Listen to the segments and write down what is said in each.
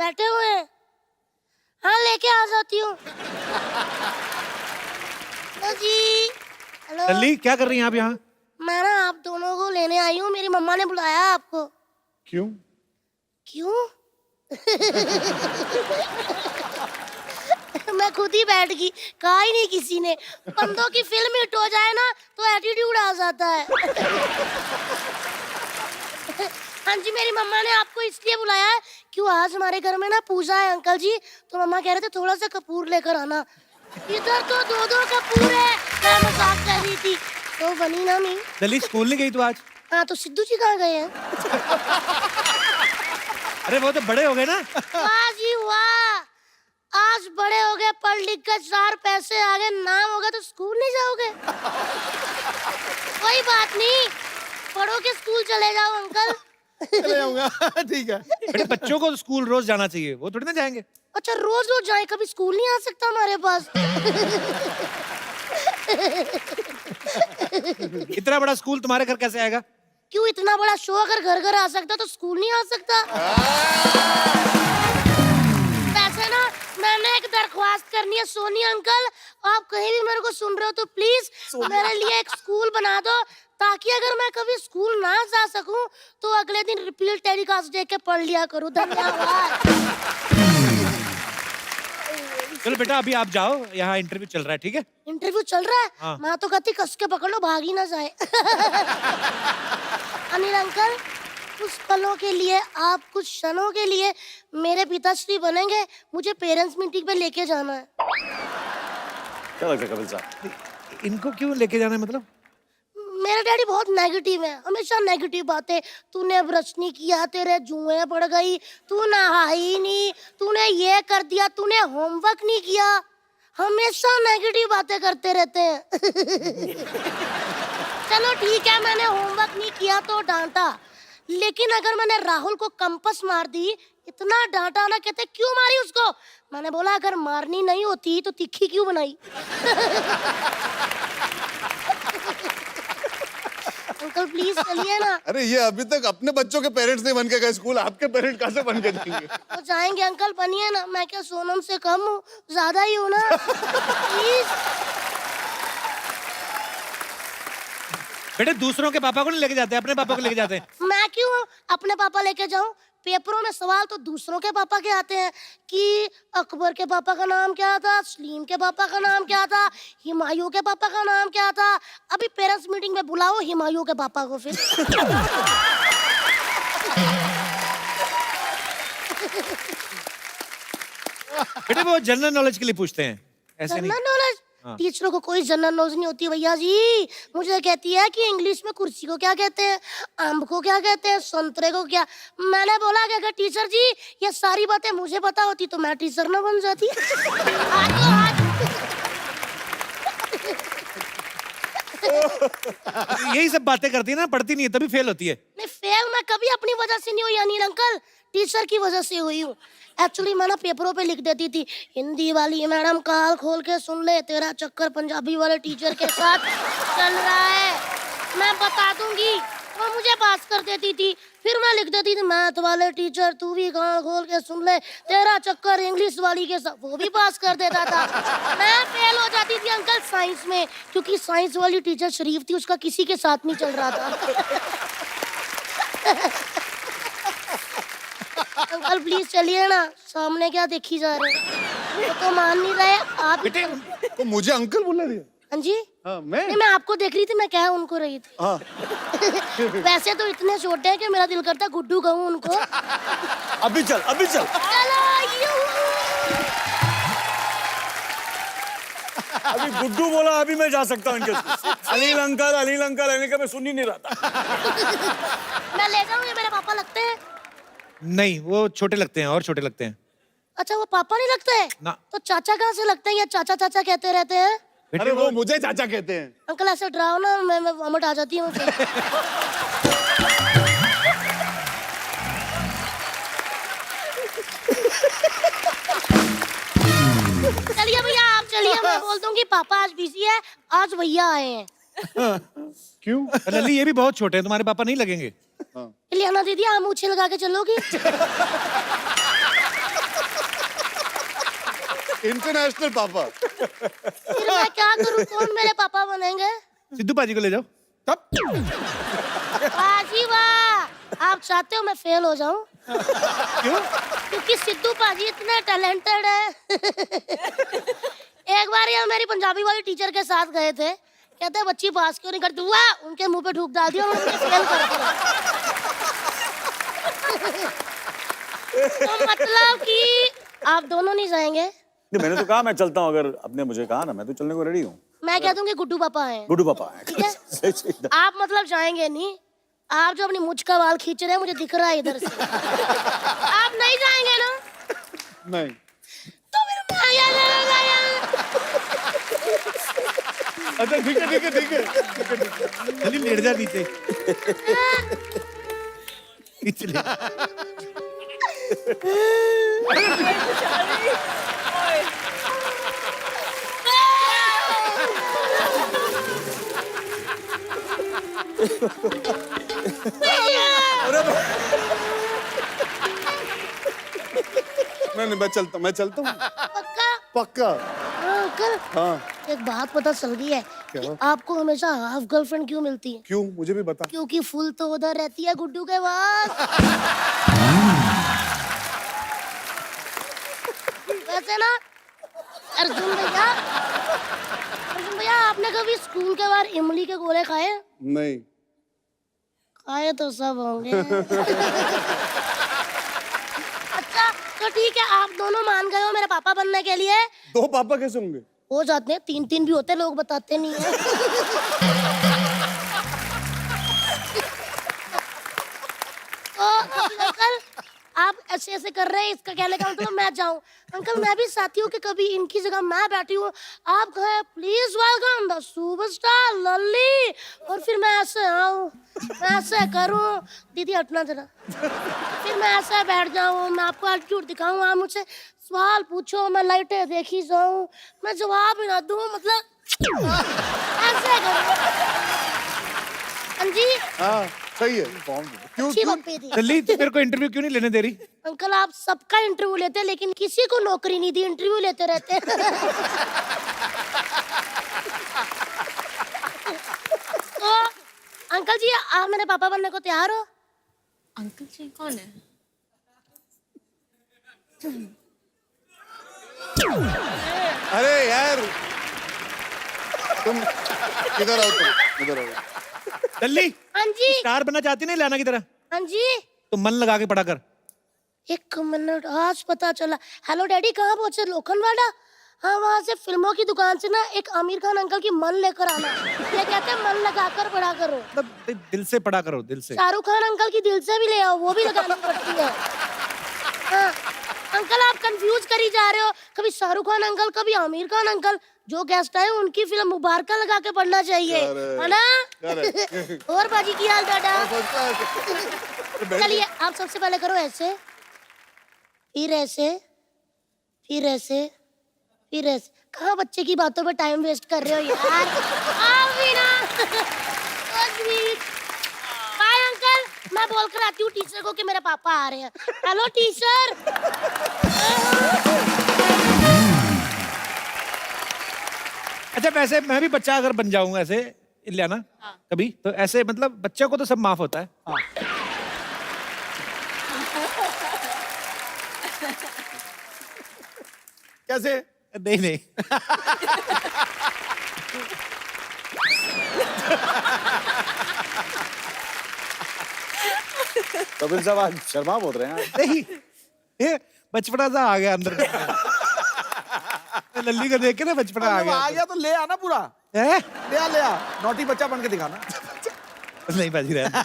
बैठे हुए हैं। हाँ लेके आ जाती हूँ। हेलो जी। हेलो। लल्ली क्या कर रही हैं आप यहाँ? मैं ना आप दोनों को लेने आई हूँ, मेरी मम्मा ने बुलाया आपको। क्यों? क्यों? मैं खुद ही बैठ गई, कहा ही नहीं किसी ने। बंदों की फिल्म हिट हो जाए ना तो एटीट्यूड आ जाता है। हाँ जी, मेरी मम्मा ने आपको इसलिए बुलाया है क्यों आज हमारे घर में ना पूजा है अंकल जी, तो मम्मा कह रहे थे थोड़ा सा कपूर लेकर आना। इधर तो दो कपूर है, मैं मजाक कर रही थी तो बनी ना नहीं। लल्ली स्कूल नहीं गई तू आज? हाँ तो सिद्धू जी कहाँ गए हैं? अरे वो तो बड़े हो गए ना। वाह जी वाह, आज बड़े हो गए, पढ़ लिख कर 4 पैसे आ गए, नाम होगा तो स्कूल नहीं जाओगे? कोई बात नहीं, पढ़ो के स्कूल चले जाओ अंकल। चले जाऊंगा। ठीक है। बेटे बच्चों को स्कूल रोज जाना चाहिए, वो थोड़ी ना जाएंगे। अच्छा रोज रोज जाए, कभी स्कूल नहीं आ सकता हमारे पास? इतना बड़ा स्कूल तुम्हारे घर कैसे आएगा? क्यों, इतना बड़ा शो अगर घर घर आ सकता तो स्कूल नहीं आ सकता? वैसे ना मैंने एक दरख्वास्त करनी है सोनी अंकल, आप कहीं भी मेरे को सुन रहे हो तो प्लीज मेरे लिए एक स्कूल बना दो, ताकि अगर मैं कभी स्कूल ना जा सकूं तो अगले दिन रिपीट टेलीकास्ट देख के पढ़ लिया करूं। धन्यवाद। चलो बेटा अभी आप जाओ, यहाँ इंटरव्यू चल रहा है, ठीक है? इंटरव्यू चल रहा है? हाँ। मैं तो कहती कस के पकड़ लो, भाग ही ना जाए। अनिल अंकल, कुछ पलों के लिए, आप कुछ क्षणों के लिए मेरे पिताश्री बनेंगे, मुझे पेरेंट्स मीटिंग पे लेके जाना है। क्या लगता है कपिल साहब? इनको क्यों लेके जाना है मतलब? मेरा डैडी बहुत नेगेटिव है, हमेशा नेगेटिव बातें। तूने ब्रश नहीं किया, तेरे जुएं पड़ गई, तू नहाई नहीं, तूने ये कर दिया, तूने होमवर्क नहीं किया, हमेशा नेगेटिव बातें करते रहते हैं। चलो ठीक है, मैंने होमवर्क नहीं किया तो डांटा, लेकिन अगर मैंने राहुल को कंपास मार दी, इतना डांटा ना, कहते क्यों मारी उसको? मैंने बोला अगर मारनी नहीं होती तो तिखी क्यों बनाई? अंकल प्लीज चलिए ना। अरे ये अभी तक अपने बच्चों के पेरेंट्स नहीं बन के गए स्कूल, आपके पेरेंट कहाँ से बन के जाएंगे? तो जाएंगे अंकल, बनिए ना, मैं क्या सोनम से कम हूँ, ज्यादा ही हूँ ना। प्लीज। बेटे दूसरों के पापा को नहीं लेके जाते, अपने पापा को लेके जाते हैं। मैं क्यों अपने पापा लेके जाऊं? पेपरों में सवाल तो दूसरों के पापा के आते हैं कि अकबर के पापा का नाम क्या था, सलीम के पापा का नाम क्या था, हुमायूं के पापा का नाम क्या था। अभी पेरेंट्स मीटिंग में बुलाओ हुमायूं के पापा को फिर। बेटे वो जनरल नॉलेज के लिए पूछते हैं, ऐसे नहीं। General knowledge? हाँ। टीचरों को कोई जनरल नॉलेज नहीं होती भैया जी। मुझे कहती है कि इंग्लिश में कुर्सी को क्या कहते हैं, आम को क्या कहते हैं, संतरे को क्या। मैंने बोला कि अगर टीचर जी ये सारी बातें मुझे पता होती तो मैं टीचर ना बन जाती। यही सब बातें करती है ना, पढ़ती नहीं है तभी फेल होती है। नहीं, फेल मैं कभी अपनी वजह से नहीं हुई अनिल अंकल, टीचर की वजह से हुई हूँ। एक्चुअली मैं ना पेपरों पे लिख देती थी, हिंदी वाली मैडम काल खोल के सुन ले, तेरा चक्कर पंजाबी वाले टीचर के साथ चल रहा है, मैं बता दूंगी। वो मुझे पास कर देती थी। फिर मैं लिख देती थी, मैथ वाले टीचर तू भी कान खोल के सुन ले, तेरा चक्कर इंग्लिश वाली के साथ, वो भी पास कर देता था। मैं फेल हो जाती थी अंकल साइंस में, क्योंकि साइंस वाली टीचर शरीफ थी, उसका किसी के साथ नहीं चल रहा था। अंकल प्लीज चलिए ना, सामने क्या देखी जा रहे हैं, वो तो मान नहीं रहे आप। बेटे तो मुझे अंकल बोला दिया? हाँ जी। हाँ मैं? नहीं, मैं आपको देख रही थी, मैं कह उनको रही थी। हाँ। वैसे तो इतने छोटे हैं कि मेरा दिल करता गुड्डू कहूँ उनको। अभी चल, अभी चल। चलो अभी गुड्डू बोला, अभी मैं जा सकता हूँ इनके साथ। अनिल अंकल अनिल का मैं सुन ही नहीं रहा था। मैं ले जाऊँ, ये मेरे पापा लगते हैं? नहीं, वो छोटे लगते हैं और छोटे लगते हैं। अच्छा वो पापा नहीं लगते हैं? ना। तो चाचा कहाँ से लगते हैं, या चाचा चाचा कहते रहते हैं? अरे वो मुझे चाचा कहते हैं। अंकल ऐसे डराओ ना, मैं वॉमिट आ जाती हूँ। चलिए भैया आप चलिए, मैं बोल दूंगी पापा आज बिजी है, आज भैया आए हैं। क्यों? लल्ली ये भी बहुत छोटे हैं, तुम्हारे पापा नहीं लगेंगे। लियाना दीदी आप मूछे लगा के चलोगी? इंटरनेशनल पापा। फिर मैं क्या करूं? कौन मेरे पापा बनेंगे? सिद्धू पाजी को ले जाओ। बाजी वाह, आप चाहते हो मैं फेल हो जाऊं? क्यों? क्योंकि सिद्धू पाजी इतने टैलेंटेड है। एक बार ये मेरी पंजाबी वाली टीचर के साथ गए थे, कहते हैं बच्ची पास क्यों नहीं करती, वाह उनके मुंह पे थूक डाल दिया, उन्होंने फेल कर दिया। तो मतलब कि आप दोनों नहीं जाएंगे? नहीं, मैंने तो कहा मैं चलता हूँ, अगर आपने मुझे कहा ना, मैं तो चलने को रेडी हूँ। मैं कह दूंगी गुड्डू पापा हैं। गुड्डू पापा है। ठीक है? आप मतलब जाएंगे नहीं? आप जो अपनी मुझ का बाल खींच रहे हैं मुझे दिख रहा है इधर से। आप नहीं जाएंगे ना? नहीं। तो फिर मैं जाऊंगा। अच्छा ठीक है ठीक है ठीक है। चलिए लेट जा नीचे। नीचे। नहीं मैं चलता हूँ। पक्का? पक्का। हाँ अंकल, हाँ एक बात पता चल गई है कि आपको हमेशा हाफ गर्लफ्रेंड क्यों मिलती है? क्यों, मुझे भी बता। क्योंकि फुल तो उधर रहती है गुड्डू के पास। वैसे ना अर्जुन भैया आपने कभी स्कूल के बाहर इमली के गोले खाए? नहीं। खाए तो सब होंगे। अच्छा तो ठीक है, आप दोनों मान गए हो मेरे पापा बनने के लिए? दो पापा कैसे होंगे? हो जाते हैं, 3-3 भी होते हैं, लोग बताते नहीं है। तो अंकल आप ऐसे ऐसे कर रहे हैं, इसका कहने का मतलब मैं जाऊं? अंकल मैं भी चाहती हूँ कि कभी इनकी जगह मैं बैठी हूँ, आप कहें प्लीज वेलकम द सुपरस्टार लल्ली, और फिर मैं ऐसे आऊं, मैं ऐसे करूं, दीदी हटना जरा, फिर मैं ऐसे बैठ जाऊं, मैं आपको एटीट्यूड दिखाऊं, आप मुझसे सवाल पूछो, मैं लाइटें देखी जाऊं, मैं जवाब ही ना दूं, मतलब ऐसे करूं। हाँ जी हाँ सही है। क्यों अच्छी क्यों? बकरी थी। दिल्ली तेरे को इंटरव्यू क्यों नहीं लेने दे रही? अंकल आप सबका इंटरव्यू लेते हैं लेकिन किसी को नौकरी नहीं दी, इंटरव्यू लेते रहते हैं। तो अंकल जी आप मेरे पापा बनने को तैयार हो? अंकल जी कौन है? अरे यार तुम इधर आओ, तुम इधर आओ। दिल्ली हाँ जी स्टार बनना चाहती नहीं लाना की तरह? हाँ जी। तो मन लगा के पढ़ा कर। 1 मिनट, आज पता चला। हेलो डैडी, कहाँ पहुंचे? लोखंडवाला? हाँ वहाँ से फिल्मों की दुकान से ना एक आमिर खान अंकल की मन लेकर आना, ये कहते हैं मन लगा कर पढ़ा करो। मतलब दिल से पढ़ा करो, दिल से। शाहरुख खान अंकल की दिल से भी ले आओ, वो भी लगानी पड़ती है। हाँ अंकल आप कंफ्यूज करी जा रहे हो, कभी शाहरुख खान अंकल कभी आमिर खान अंकल, जो गेस्ट आए उनकी फिल्म मुबारका लगा के पढ़ना चाहिए, है ना? और बाजी की हाल बेटा? चलिए आप सबसे पहले करो ऐसे, फिर ऐसे, फिर ऐसे, फिर ऐसे। कहाँ बच्चे की बातों पे टाइम वेस्ट कर रहे हो यार? आओ भी ना। बाय अंकल, मैं बोल कर आती हूँ टीचर को कि मेरे पापा आ रहे हैं। Hello teacher. अच्छा वैसे मैं भी बच्चा अगर बन जाऊं ऐसे इलियाना कभी, तो ऐसे मतलब बच्चे को तो सब माफ होता है। कैसे? नहीं नहीं। कपिल साहब आज शर्मा बोल रहे हैं। नहीं ये बचपना सा आ गया अंदर। लल्ली को देख के ना बचपना आ गया। आ गया तो ले आना पूरा, है? ले आ नॉटी बच्चा बन के दिखाना। नहीं बाजी रहा।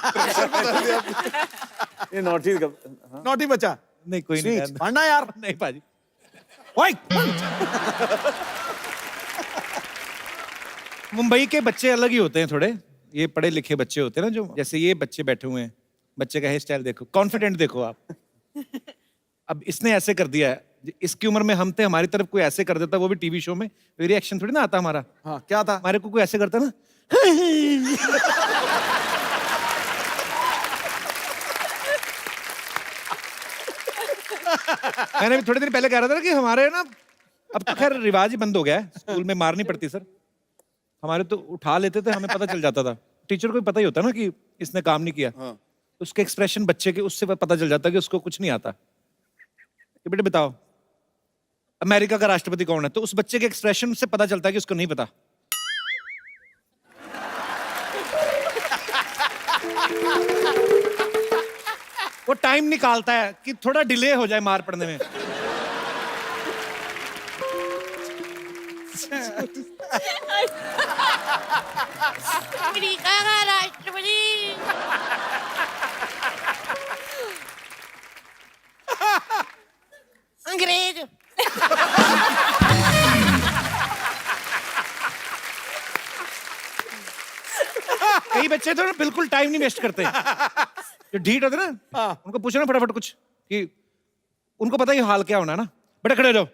ये नॉटी नॉटी बच्चा नहीं कोई नहीं रहने दो। पढ़ना यार। नहीं बाजी। ओए! मुंबई के बच्चे अलग ही होते हैं थोड़े, ये पढ़े लिखे बच्चे होते हैं ना, जो जैसे ये बच्चे बैठे हुए हैं, बच्चे का हेयर स्टाइल देखो, कॉन्फिडेंट देखो आप। अब इसने ऐसे कर दिया है, इसकी उम्र में हम थे, हमारी तरफ कोई ऐसे कर देता, वो भी टीवी शो में, रिएक्शन थोड़ी ना आता हमारा। हाँ क्या था? हमारे को कोई ऐसे करता ना। मैंने भी थोड़े दिन पहले कह रहा था ना कि हमारे ना अब तो खैर रिवाज ही बंद हो गया है, स्कूल में मार नहीं पड़ती सर। हमारे तो उठा लेते थे, हमें पता चल जाता था। टीचर को भी पता ही होता ना कि इसने काम नहीं किया। हाँ। उसके एक्सप्रेशन बच्चे के, उससे पता चल जाता कि उसको कुछ नहीं आता। कि बेटे बताओ अमेरिका का राष्ट्रपति कौन है, तो उस बच्चे के एक्सप्रेशन से पता चलता है कि उसको नहीं पता। वो टाइम निकालता है कि थोड़ा डिले हो जाए मार पड़ने में। अमेरिका का राष्ट्रपति। अंग्रेज। कई बच्चे तो ना बिल्कुल टाइम नहीं वेस्ट करते, जो ढीठ होते ना, उनको पूछो ना फटाफट कुछ कि उनको पता ही हाल क्या होना है ना। बेटा खड़े हो जाओ,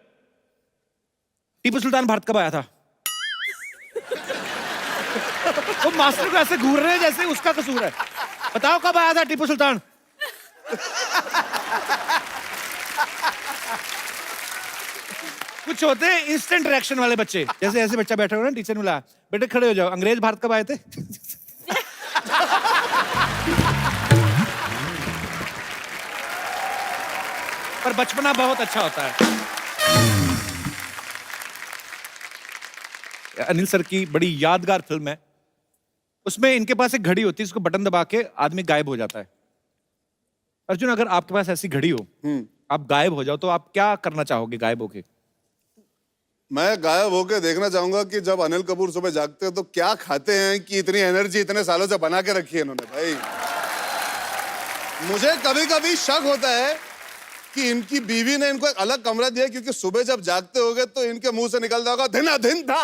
टीपू सुल्तान भारत कब आया था? वो मास्टर को ऐसे घूर रहे हैं जैसे उसका कसूर है। बताओ कब आया था टीपू सुल्तान? कुछ होते हैं इंस्टेंट रिएक्शन वाले बच्चे, जैसे ऐसे बच्चा बैठा हुआ ना, टीचर ने बोला बेटे खड़े हो जाओ, अंग्रेज भारत कब आए थे? पर बचपना बहुत अच्छा होता है। अनिल सर की बड़ी यादगार फिल्म है, उसमें इनके पास एक घड़ी होती है, इसको बटन दबा के आदमी गायब हो जाता है। अर्जुन, अगर आपके पास ऐसी घड़ी हो, आप गायब हो जाओ, तो आप क्या करना चाहोगे गायब होके? मैं गायब होके देखना चाहूंगा कि जब अनिल कपूर सुबह जागते हैं तो क्या खाते हैं कि इतनी एनर्जी इतने सालों से बना के रखी है इन्होंने। भाई मुझे कभी कभी शक होता है कि इनकी बीवी ने इनको एक अलग कमरा दिया, क्योंकि सुबह जब जागते होगे तो इनके मुंह से निकलता होगा धिना धिन था।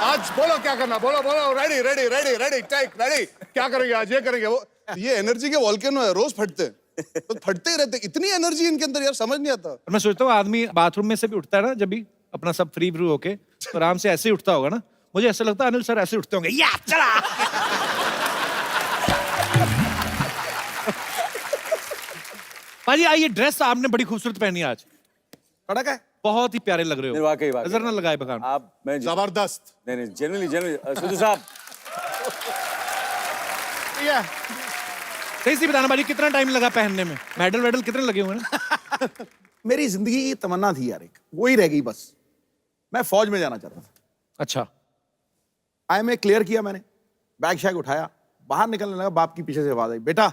आज बोलो क्या करना, बोलो बोलो, ready ready ready ready take ready, क्या करेंगे आज, ये करेंगे वो। ये एनर्जी के वॉल्केनो है, रोज फटते हैं, तो फटते ही रहते, इतनी एनर्जी इनके अंदर यार, समझ नहीं आता। और मैं सोचता हूँ आदमी बाथरूम में से भी उठता है ना, जब भी अपना सब फ्री फ्रू होके, तो आराम से ऐसे ही उठता होगा ना। मुझे ऐसा लगता है अनिल सर ऐसे उठते होंगे, या चला। भाजी आइए, ड्रेस आपने बड़ी खूबसूरत पहनी है आज, कड़क है। बहुत ही प्यारे लग रहे नहीं, हो। वाकई वाकई। नजर ना लगाए बखान। आप मैं जबरदस्त। नहीं नहीं जनरली सिद्धू साहब सही सी बताना भाजी, कितना टाइम लगा पहनने में? मेडल वेडल कितने लगे हुए हैं? मेरी जिंदगी की तमन्ना थी यार, एक वही रह गई बस। मैं फौज में जाना चाहता था। अच्छा, IMA क्लियर किया मैंने, बैग शैग उठाया, बाहर निकलने लगा, बाप की पीछे से आवाज आई, बेटा।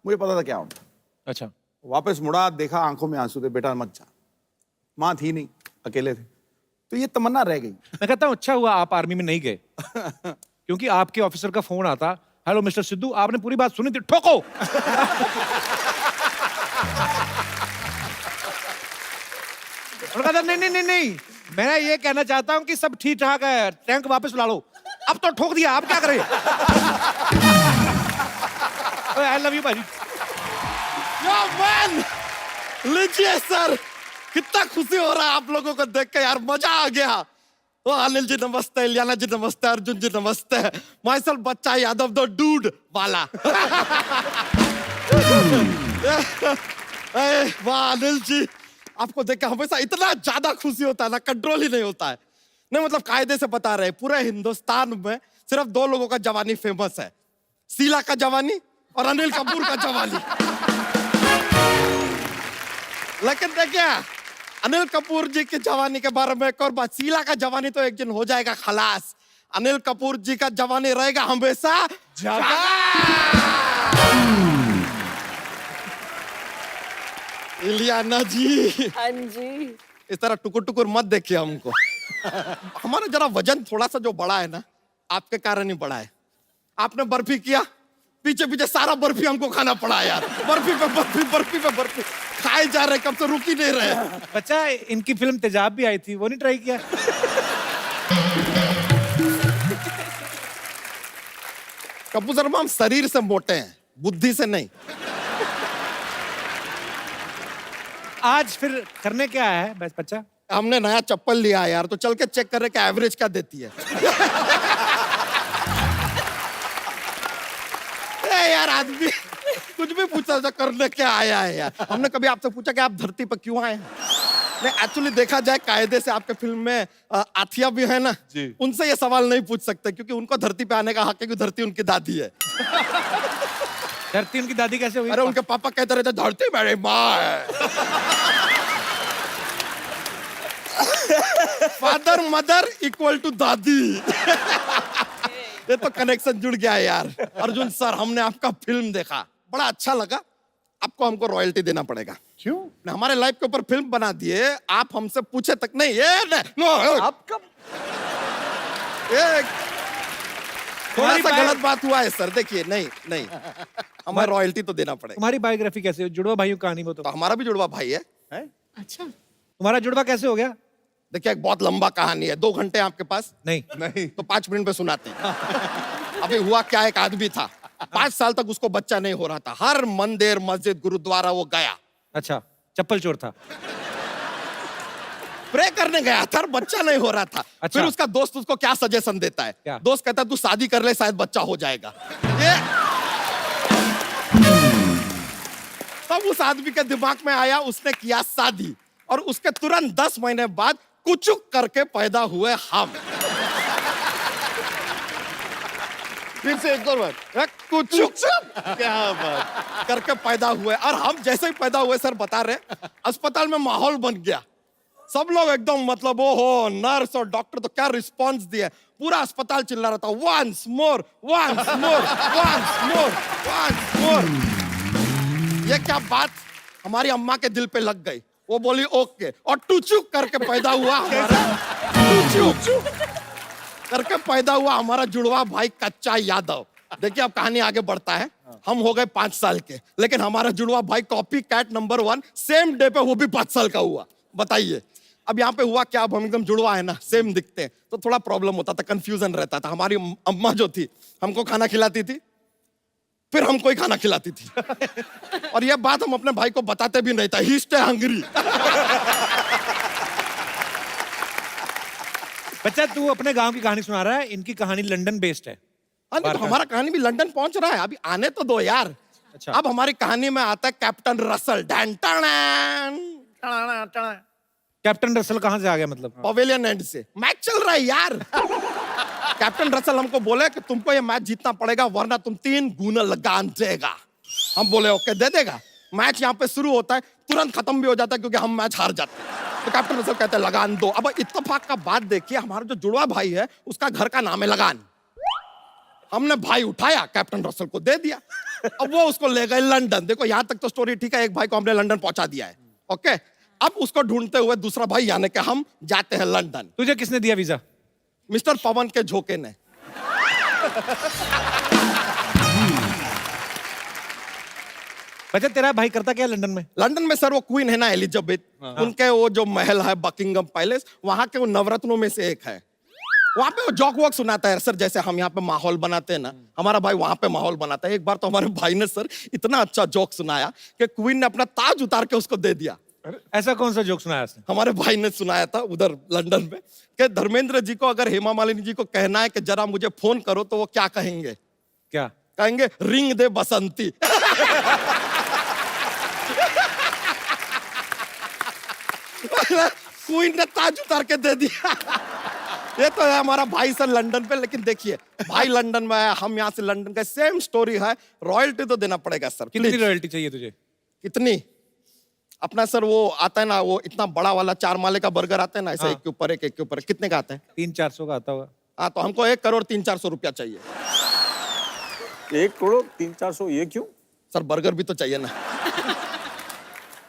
मुझे पता था क्या होना। अच्छा। वापस मुड़ा, देखा आंखों में आंसू थे, बेटा मत जा। माँ थी नहीं, अकेले थे, तो ये तमन्ना रह गई। मैं कहता हूँ अच्छा हुआ आप आर्मी में नहीं गए, क्योंकि आपके ऑफिसर का फोन आता, हेलो मिस्टर सिद्धू, आपने पूरी बात सुनी थी, ठोको। उन्होंने कहा था नहीं नहीं नहीं नहीं, मैं ये कहना चाहता हूँ कि सब ठीक ठाक है, टैंक वापस ला लो। अब तो ठोक दिया, आप क्या करें? आई लव यू भाजी। लीजिए सर, कितना खुशी हो रहा है आप लोगों को देख के यार, मजा आ गया। ओ अनिल जी नमस्ते, इलियाना जी नमस्ते, अर्जुन जी नमस्ते। माई सेल्फ बच्चा यादव द डूड वाला। वाह अनिल जी, आपको देख के हमेशा इतना ज्यादा खुशी होता है ना, कंट्रोल ही नहीं होता है। नहीं मतलब कायदे से बता रहे, पूरे हिंदुस्तान में सिर्फ 2 लोगों का जवानी फेमस है, शीला का जवानी और अनिल कपूर का जवानी। लेकिन देखिए अनिल कपूर जी की जवानी के बारे में एक और बात, शीला का जवानी तो एक दिन हो जाएगा खलास, अनिल कपूर जी का जवानी रहेगा हमेशा जगा। इलियाना जी, हाँ जी। इस तरह टुकुर टुकुर मत देखिए हमको। हमारा जरा वजन थोड़ा सा जो बड़ा है ना, आपके कारण ही बड़ा है। आपने बर्फी किया, पीछे पीछे सारा बर्फी हमको खाना पड़ा यार। बर्फी पे बर्फी, बर्फी पे बर्फी खाए जा रहे, कब से रुक ही नहीं रहे। बच्चा, इनकी फिल्म तेजाब भी आई थी, वो नहीं ट्राई किया? कपूर शर्मा, हम शरीर से मोटे हैं, बुद्धि से नहीं। आज फिर करने क्या है बस बच्चा? हमने नया चप्पल लिया है यार, तो चल के चेक कर रहे कि एवरेज क्या देती है। ए यार आदमी कुछ भी पूछा था, करने क्या आया है यार। हमने कभी आपसे पूछा कि आप धरती पर क्यों आए हैं? नहीं, एक्चुअली देखा जाए कायदे से आपके फिल्म में आथिया भी है ना जी। उनसे ये सवाल नहीं पूछ सकते क्योंकि उनको धरती पे आने का हक है, क्योंकि धरती उनकी दादी है। धरती उनकी दादी कैसे हुई? अरे उनके पापा कहते रहते धरती मेरी माँ है। फादर मदर इक्वल टू दादी। ये तो कनेक्शन जुड़ गया यार। अर्जुन सर, हमने आपका फिल्म देखा, बड़ा अच्छा लगा। आपको हमको रॉयल्टी देना पड़ेगा। क्यों? हमारे लाइफ के ऊपर फिल्म बना दिए, आप हमसे पूछे तक नहीं। ये नो, आप कब? ये थोड़ा तुम्हारी सा बाय- गलत बात हुआ है सर। देखिए, नहीं नहीं, हमें रॉयल्टी तो देना पड़ेगा। तुम्हारी बायोग्राफी कैसे हो? जुड़वा भाइयों की कहानी वो तो। तो हमारा भी जुड़वा भाई है। अच्छा, तुम्हारा जुड़वा कैसे हो गया? देखिए, एक बहुत लंबा कहानी है, 2 घंटे आपके पास नहीं, नहीं, तो 5 मिनट में सुनाते हैं। अभी हुआ क्या, एक आदमी था, 5 साल तक उसको बच्चा नहीं हो रहा था। हर मंदिर मस्जिद गुरुद्वारा वो गया, अच्छा, चप्पल चोर था। प्रे करने गया था, बच्चा नहीं हो रहा था। अच्छा। फिर उसका दोस्त उसको क्या सजेशन देता है? क्या? दोस्त कहता है तू शादी कर ले, शायद बच्चा हो जाएगा। ये तब उस आदमी के दिमाग में आया, उसने किया शादी, और उसके तुरंत 10 महीने बाद कुचुक करके पैदा हुए हम। फिर से एक और बार। कुचुक क्या बात। करके पैदा हुए, और हम जैसे ही पैदा हुए सर बता रहे, अस्पताल में माहौल बन गया। सब लोग एकदम मतलब ओहो, नर्स और डॉक्टर तो क्या रिस्पांस दिए। पूरा अस्पताल चिल्ला रहा था, once more, once more, once more, once more. ये क्या बात हमारी अम्मा के दिल पे लग गई। वो बोली ओके, और टुचुक करके पैदा हुआ हमारा, टुचुक करके पैदा हुआ हमारा जुड़वा भाई कच्चा यादव। देखिए अब कहानी आगे बढ़ता है। हम हो गए 5 साल के, लेकिन हमारा जुड़वा भाई copy cat number 1 same day पे वो भी 5 साल का हुआ। बताइए अब यहाँ पे हुआ क्या? अब हम एकदम जुड़वा है ना, सेम दिखते हैं, तो थोड़ा प्रॉब्लम होता था, कंफ्यूजन रहता था। हमारी अम्मा जो थी हमको खाना खिलाती थी, फिर हमको ही खाना खिलाती थी। और ये बात हम अपने भाई को बताते भी नहीं था। ही स्टे हंग्री। बच्चा, तू अपने गांव की कहानी सुना रहा है, इनकी कहानी लंदन बेस्ड है। हाँ, नहीं, तो हमारा कहानी भी लंदन पहुंच रहा है, अभी आने तो दो यार। अच्छा। अब हमारी कहानी में आता है कैप्टन रसल। कैप्टन रसल कहाँ से आ गया मतलब? पवेलियन एंड से मैच चल रहा है यार। कैप्टन रसल हमको बोले कि तुमको ये मैच जीतना पड़ेगा, वरना तुम 3 गुना लगान देगा। हम बोले ओके, दे देगा। मैच यहाँ पे शुरू होता है, तुरंत खत्म भी हो जाता है क्योंकि हम मैच हार जाते हैं। तो कैप्टन रसल कहते हैं लगान दो। अब इत्तेफाक का बात देखिए, हमारा जो जुड़वा भाई है उसका घर का नाम है लगान। हमने भाई उठाया, कैप्टन रसल को दे दिया। अब वो उसको ले गए लंदन। देखो यहाँ तक तो स्टोरी ठीक है, एक भाई को हमने लंदन पहुंचा दिया है। ओके, अब उसको ढूंढते हुए दूसरा भाई यानी कि हम जाते हैं लंदन। तुझे किसने दिया वीजा? मिस्टर पवन के झोंके ने। बच्चा, तेरा भाई करता क्या है लंदन में? लंदन में सर वो क्वीन है ना एलिजाबेथ, उनके वो जो महल है बकिंगम पैलेस, वहां के वो नवरत्नों में से एक है। वहां पे वो जॉक वॉक सुनाता है सर, जैसे हम यहाँ पे माहौल बनाते हैं ना, हमारा भाई वहां पे माहौल बनाता है। एक बार तो हमारे भाई ने सर इतना अच्छा जोक सुनाया कि क्वीन ने अपना ताज उतार के उसको दे दिया। ऐसा कौन सा जोक सुनाया उसने? हमारे भाई ने सुनाया था उधर लंदन में कि धर्मेंद्र जी को अगर हेमा मालिनी जी को कहना है कि जरा मुझे फोन करो, तो वो क्या कहेंगे? क्या कहेंगे? रिंग दे बसंती। क्वीन ने ताज उतार के दे दिया। ये तो है हमारा भाई सर लंदन पे। लेकिन देखिए, भाई लंदन में है, हम यहाँ से लंदन का, सेम स्टोरी है। रॉयल्टी तो देना पड़ेगा सर। कितनी Please। रॉयल्टी चाहिए तुझे? कितनी? अपना सर वो आता है ना, वो इतना बड़ा वाला 4 माले का बर्गर आता है ना, ऐसा हाँ। एक के ऊपर एक के ऊपर, कितने का आता है? 300-400 का आता होगा। हाँ, तो हमको 1 करोड़ 300-400 रुपया चाहिए 1 करोड़ 300-400, ये क्यों? सर। बर्गर भी तो चाहिए ना।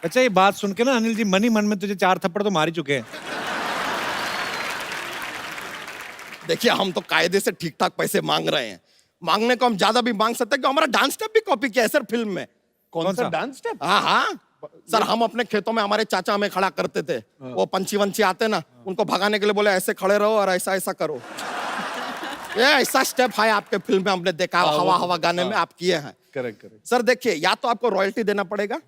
अच्छा, ये बात सुन के ना अनिल जी, मन ही मन में तुझे 4 थप्पड़ तो मार ही चुके हैं। देखिए, हम तो कायदे से ठीक ठाक पैसे मांग रहे हैं। मांगने को हम ज्यादा भी मांग सकते हैं, कि हमारा डांस स्टेप भी कॉपी किया है सर फिल्म में। कौन सा? Dance step? हाँ हाँ सर, हम अपने खेतों में हमारे चाचा हमें खड़ा करते थे। वो पंछी वंछी आते ना, उनको भगाने के लिए बोले ऐसे खड़े रहो और ऐसा ऐसा करो। ये ऐसा स्टेप है आपके फिल्म में, हमने देखा हवा हवा गाने में आप किए हैं। Correct correct. सर देखिए, या तो आपको रॉयल्टी देना पड़ेगा,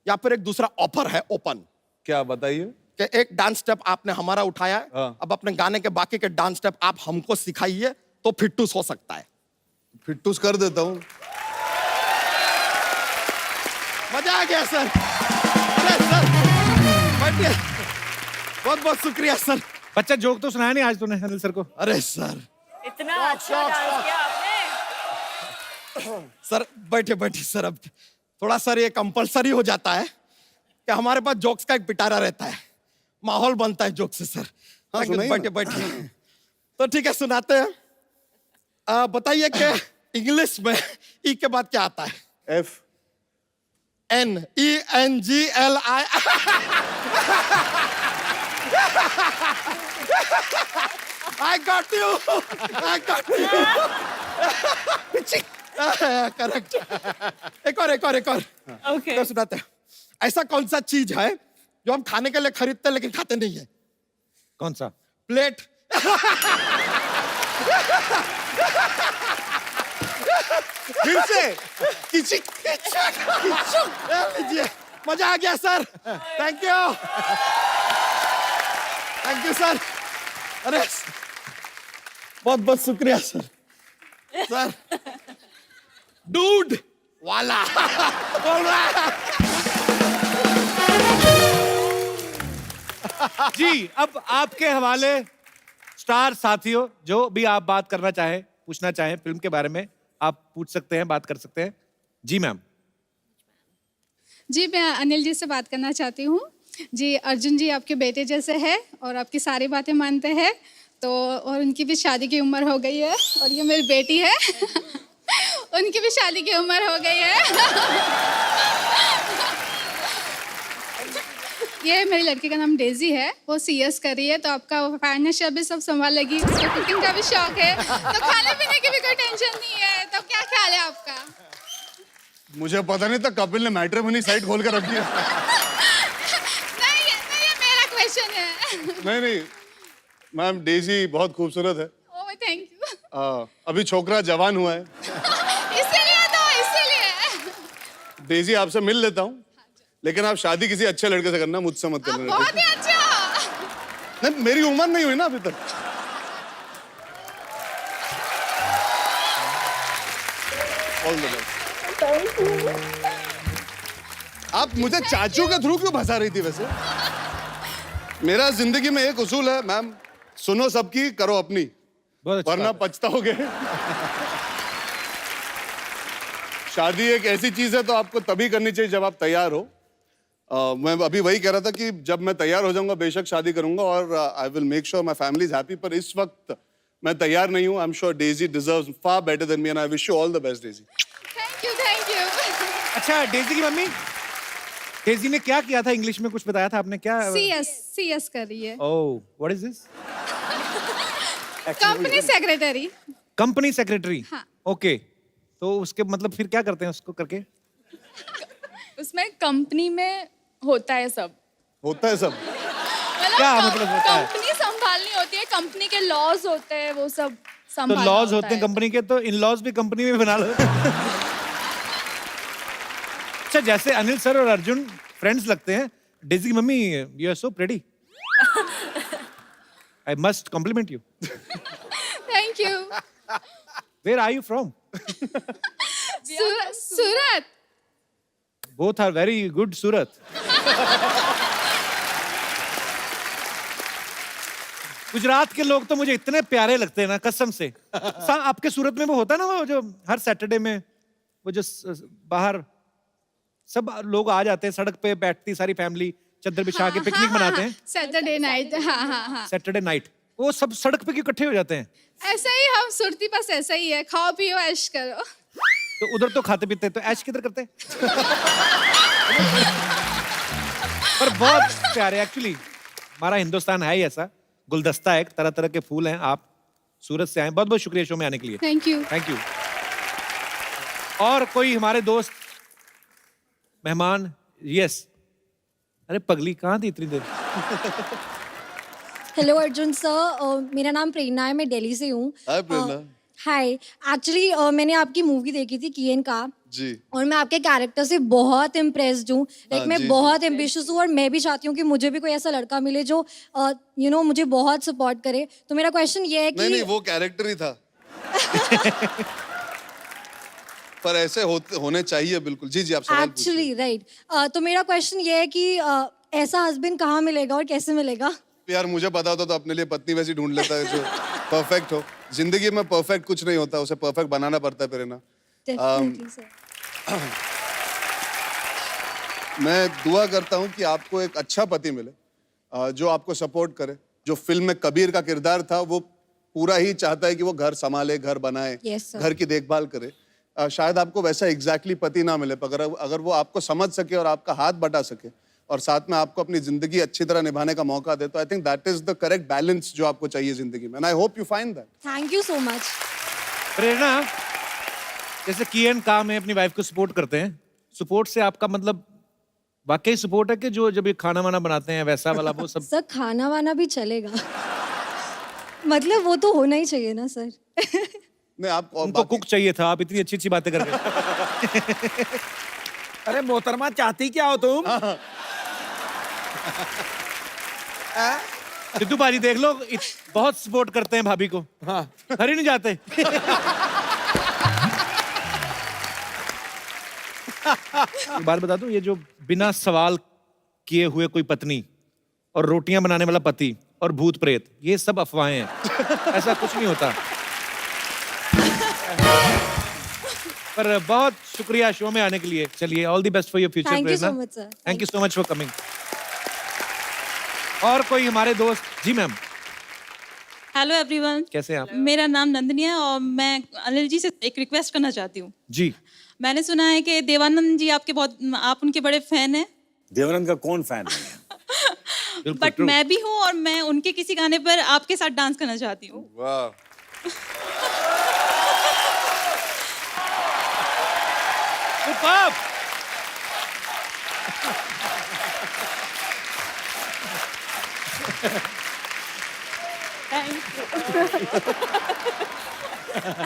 या फिर एक दूसरा ऑफर है ओपन, क्या बताइए? कि एक डांस स्टेप आपने हमारा उठाया है, हाँ। अब अपने गाने के बाकी के डांस स्टेप आप हमको सिखाइए, तो फिट्टूस हो सकता है। फिट्टूस कर देता हूँ। मजा आ गया सर। अरे सर बैठिए, बहुत बहुत शुक्रिया सर। बच्चा जोक तो सुनाया नहीं आज तूने अनिल सर को। अरे सर इतना अच्छा डांस किया आपने। सर बैठे बैठे सर, अब थोड़ा सर ये कंपलसरी हो जाता है कि हमारे पास जोक्स का एक पिटारा रहता है, माहौल बनता है जोक से सर। हाँ सुनाइए बैठे बैठे। तो ठीक है सुनाते हैं। बताइए कि इंग्लिश में ई के बाद क्या आता है? F NENGLI। I got you. I got you. Correct. एक और। ओके। तो सुनाते हैं। ऐसा कौन सा चीज है जो हम खाने के लिए खरीदते हैं लेकिन खाते नहीं है? कौन सा? प्लेट। फिर से लीजिए, मजा आ गया सर। Thank you sir. अरे बहुत बहुत शुक्रिया सर। सर डूड वाला बोल रहा है। जी अब आपके हवाले स्टार साथियों, जो भी आप बात करना चाहें, पूछना चाहें फिल्म के बारे में, आप पूछ सकते हैं, बात कर सकते हैं। जी मैम। जी मैं अनिल जी से बात करना चाहती हूँ। जी अर्जुन जी आपके बेटे जैसे हैं और आपकी सारी बातें मानते हैं, तो और उनकी भी शादी की उम्र हो गई है, और ये मेरी बेटी है उनकी भी शादी की उम्र हो गई है। ये मेरी लड़की का नाम डेजी है, वो CS कर रही है, तो आपका फाइनेंशियल भी सब संभाल लेगी, उसको कुकिंग का भी शौक है, तो खाने पीने की भी कोई टेंशन नहीं है। तो क्या ख्याल है आपका? मुझे पता नहीं था कपिल ने मैट्रिमोनी साइट खोल कर रखी है। नहीं ये मेरा क्वेश्चन है। नहीं मैम, डेजी बहुत खूबसूरत है। Oh thank you. अभी छोकरा जवान हुआ है। इसीलिए डेजी आपसे मिल लेता हूँ, लेकिन आप शादी किसी अच्छे लड़के से करना, मुझसे मत आप करना। बहुत ही अच्छा। नहीं, मेरी उम्र नहीं हुई ना अभी तक। All the best. आप मुझे चाचू के थ्रू क्यों फंसा रही थी वैसे? मेरा जिंदगी में एक उसूल है मैम, सुनो सबकी, करो अपनी, बहुत अच्छा वरना पछताओगे। शादी एक ऐसी चीज है तो आपको तभी करनी चाहिए जब आप तैयार हो। मैं अभी वही कह रहा था कि जब मैं तैयार हो जाऊंगा बेशक शादी करूंगा, और I will make sure my family is happy, पर इस वक्त मैं तैयार नहीं हूं। I am sure Daisy deserves far better than me, and I wish you all the best Daisy. Thank you. अच्छा डेजी की मम्मी, डेजी ने क्या किया था? इंग्लिश में कुछ बताया था आपने, क्या? CS कर रही है, oh what is this? Company secretary. Company secretary. हाँ। ओके, तो उसके मतलब फिर क्या करते हैं उसको करके? उसमें कंपनी में होता है सब। होता है सब? क्या मतलब होता है? कंपनी संभालनी होती है, कंपनी के लॉज होते हैं, वो सब तो संभालना लॉज होता होते हैं है। कंपनी के, तो इन लॉज भी कंपनी में बना लो। अच्छा जैसे अनिल सर और अर्जुन फ्रेंड्स लगते हैं, डेजी की mummy you are so pretty. I must compliment you. Thank you. Where are you from? Surat. Both are very good. Surat. Gujarat के लोग तो मुझे इतने प्यारे लगते हैं ना, कसम से। आपके सूरत में वो होता है ना, वो जो हर सैटरडे में वो जो बाहर सब लोग आ जाते हैं, सड़क पे बैठती सारी फैमिली, चद्दर बिछा के पिकनिक मनाते हैं। Saturday night. हाँ। सैटरडे नाइट वो सब सड़क पे क्यों इकट्ठे हो जाते हैं? ऐसा ही हम सुरती पास ऐसा ही है, खाओ पियो ऐश करो। तो उधर तो खाते पीते हैं, तो ऐश किधर करते हैं? पर बहुत प्यारे एक्चुअली। हमारा हिंदुस्तान है ही ऐसा, गुलदस्ता है, तरह तरह के फूल हैं। आप सूरत से आए, बहुत बहुत शुक्रिया शो में आने के लिए। Thank you. Thank you. और कोई हमारे दोस्त मेहमान? यस। अरे पगली कहाँ थी इतनी देर? हेलो अर्जुन सर, मेरा नाम प्रेरणा है, मैं दिल्ली से हूँ। हाय प्रेरणा। हाय, एक्चुअली मैंने आपकी मूवी देखी थी कियन का, जी। और मैं आपके कैरेक्टर से बहुत इम्प्रेस्ड हूँ। लाइक मैं जी, बहुत एम्बिशियस हूँ, और मैं भी चाहती हूँ कि मुझे भी कोई ऐसा लड़का मिले जो मुझे बहुत सपोर्ट करे। तो मेरा क्वेश्चन ये है कि नहीं वो कैरेक्टर ही था। पर ऐसे होने चाहिए बिल्कुल। जी जी, आप सवाल पूछिए। Actually right. तो मेरा क्वेश्चन ये है कि ऐसा हस्बैंड कहाँ मिलेगा और कैसे मिलेगा? यार मुझे पता होता तो अपने लिए पत्नी वैसी ढूंढ लेता है जो परफेक्ट हो। जिंदगी में परफेक्ट कुछ नहीं होता, उसे परफेक्ट बनाना पड़ता है प्रेरणा। Definitely sir. मैं दुआ करता हूँ कि आपको एक अच्छा पति मिले जो आपको सपोर्ट करे। जो फिल्म में कबीर का किरदार था वो पूरा ही चाहता है कि वो घर संभाले, घर बनाए, Yes, sir. घर की देखभाल करे। शायद आपको वैसा एग्जैक्टली पति ना मिले, पर अगर वो आपको समझ सके और आपका हाथ बटा सके और साथ में आपको अपनी जिंदगी अच्छी तरह निभाने का मौका दे, तो I think that is the correct balance जो आपको चाहिए जिंदगी में। And I hope you find that. Thank you so much. Prerna, जैसे किएन काम है अपनी वाइफ को सपोर्ट करते हैं, सपोर्ट से आपका मतलब वाकई सपोर्ट है कि जो जब ये खाना वाना बनाते हैं वैसा वाला वो सब? सर खाना वाना भी चलेगा। मतलब वो तो होना ही चाहिए ना सर। नहीं, आप उनको कुक चाहिए था, आप इतनी अच्छी अच्छी बातें कर रहे हैं। अरे मोहतरमा, चाहती क्या हो तुम? सिद्धू बाजी देख लो, बहुत सपोर्ट करते हैं भाभी को। हाँ। घर ही नहीं जाते। एक बात बता दूं, ये जो बिना सवाल किए हुए कोई पत्नी और रोटियां बनाने वाला पति और भूत प्रेत, ये सब अफवाहें हैं। ऐसा कुछ नहीं होता। पर बहुत शुक्रिया शो में आने के लिए। चलिए, all the best for your future Thank you so Prerna. much, sir. Thank you so much for coming. और कोई हमारे दोस्त? जी मैम, हेलो एवरीवन, कैसे हैं आप? मेरा नाम नंदनी है और मैं अनिल जी से एक रिक्वेस्ट करना चाहती हूँ। जी। मैंने सुना है कि देवानंद जी आप उनके बड़े फैन हैं। देवानंद का कौन फैन है? बट मैं भी हूँ और मैं उनके किसी गाने पर आपके साथ डांस करना चाहती हूँ। वाह, सुपर्ब।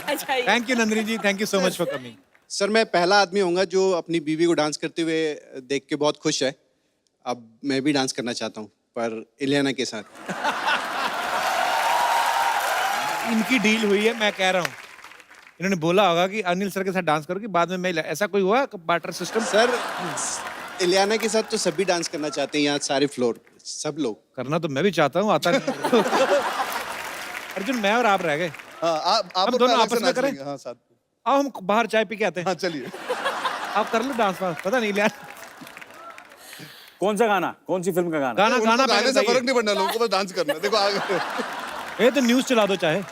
अच्छा, ये thank you Nandini ji, thank you so much for coming. Sir, मैं पहला आदमी होऊंगा जो अपनी बीवी को डांस करते हुए देख के बहुत खुश है। अब मैं भी डांस करना चाहता हूँ, पर इलियाना के साथ। इनकी डील हुई है, मैं कह रहा हूँ। इन्होंने बोला होगा कि अनिल सर के साथ डांस करोगे, बाद में मैं, ऐसा कोई हुआ बार्टर सिस्टम? सर, इलियाना के साथ तो सभी डांस करना चाहते हैं, यहाँ सारे फ्लोर सब लोग। करना तो मैं भी चाहता हूँ, आता नहीं। अर्जुन, मैं और आप रह गए। हाँ, आप हम और दोनों मैं आपस अलग से में नाच करें? लेंगे। हाँ, साथ में। आओ हम बाहर चाय पी के आते हैं। हाँ, चलिए। आप कर लो डांस वांस, पता नहीं लिया। कौन सा गाना? कौन सी फिल्म का गाना? गाना उनको गाना गाने पहले से फर्क बताइए। नहीं पड़ना, लोगों को बस डांस करना है। देखो आगे। ये तो न्यूज चला दो चाहे।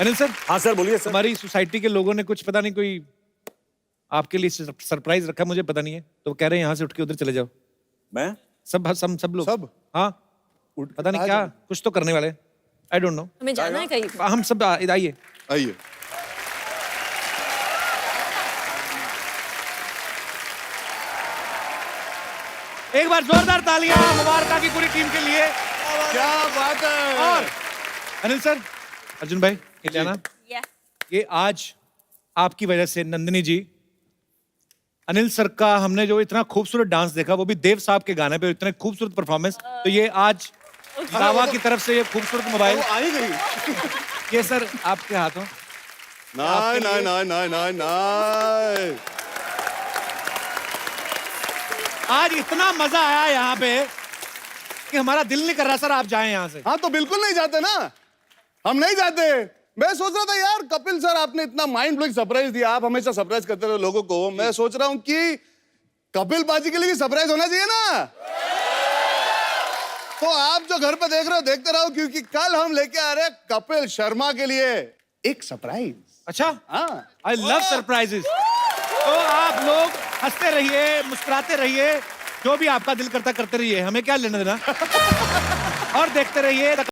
अनिल सर, हाँ सर, बोलिए सर। हमारी सोसाइटी के लोगों ने कुछ पता नहीं कोई आपके लिए सरप्राइज रखा, मुझे पता नहीं है, तो कह रहे हैं यहाँ से उठ के उधर चले जाओ। मैं? सब लोग सब? हाँ, पता नहीं क्या कुछ तो करने वाले। I don't know. हमें जाना है कहीं। हम सब आइए। आइए। एक बार जोरदार तालियां मुबारका की पूरी टीम के लिए। क्या बात है। और अनिल सर, अर्जुन भाई, इलियाना, ये आज आपकी वजह से नंदिनी जी, अनिल सर का हमने जो इतना खूबसूरत डांस देखा, वो भी देव साहब के गाने पे, इतने खूबसूरत परफॉर्मेंस, तो ये आज दावा की तरफ से ये खूबसूरत मोबाइल वो आ ही गई। ये सर आपके हाथों। नाइ नाइ नाइ नाइ नाइ नाइ। आज इतना मजा आया यहाँ पे कि हमारा दिल नहीं कर रहा सर आप जाएं यहाँ से। हाँ, तो बिल्कुल नहीं जाते ना, हम नहीं जाते। मैं सोच रहा था यार, कपिल सर आपने इतना माइंड ब्लोइंग सरप्राइज दिया, आप हमेशा सरप्राइज करते रहे लोगों को। मैं सोच रहा हूँ कि कपिल बाजी के लिए भी सरप्राइज होना चाहिए ना। तो आप जो घर पे देख रहे हो देखते रहो, क्योंकि कल हम लेके आ रहे हैं कपिल शर्मा के लिए एक सरप्राइज। अच्छा, हाँ, आई लव सरप्राइजेस। तो आप लोग हंसते रहिए, मुस्कुराते रहिए, जो भी आपका दिल करता करते रहिए, हमें क्या लेना देना। और देखते रहिए